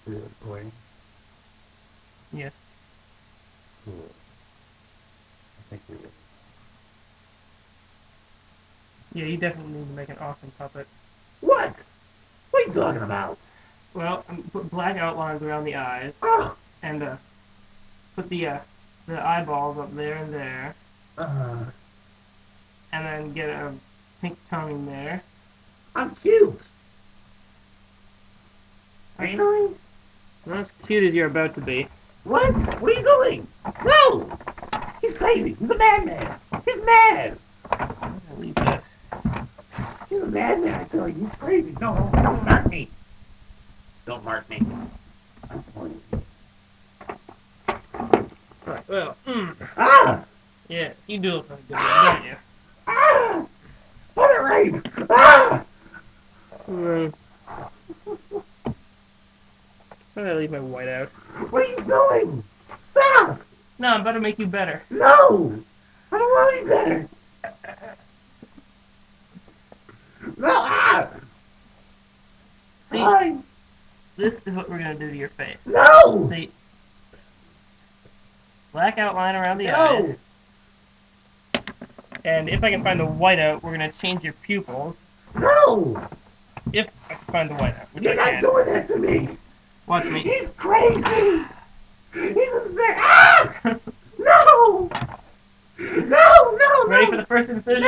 Good boy. Yes. Cool. I think we will. Yeah, you definitely need to make an awesome puppet. What? What are you talking about? Well, put black outlines around the eyes, Oh! and put the eyeballs up there and there, Uh, and then get a pink tongue in there. I'm cute! Ain't I? Not as cute as you're about to be. What? What are you doing? No! He's crazy. He's a madman. He's mad. I'm gonna leave that. He's a madman, I tell you. He's crazy. No, don't mark me. Don't mark me. I'm pointing. Right, well, Ah! yeah, you do look like a good one, don't you? Ah! Put it right! Ah! Right. I'm gonna leave my white out. What are you doing? Stop! No, I'm about to make you better. No! I don't want any better. No! Ah! See, Fine. this is what we're gonna do to your face. No! See, black outline around the eyes, No! and if I can find the white out, we're gonna change your pupils. No! If I can find the white out, which You're I not can. doing that to me! Watch me. He's crazy! He's insane! Ah! No! No! No! Ready No! for the first incision?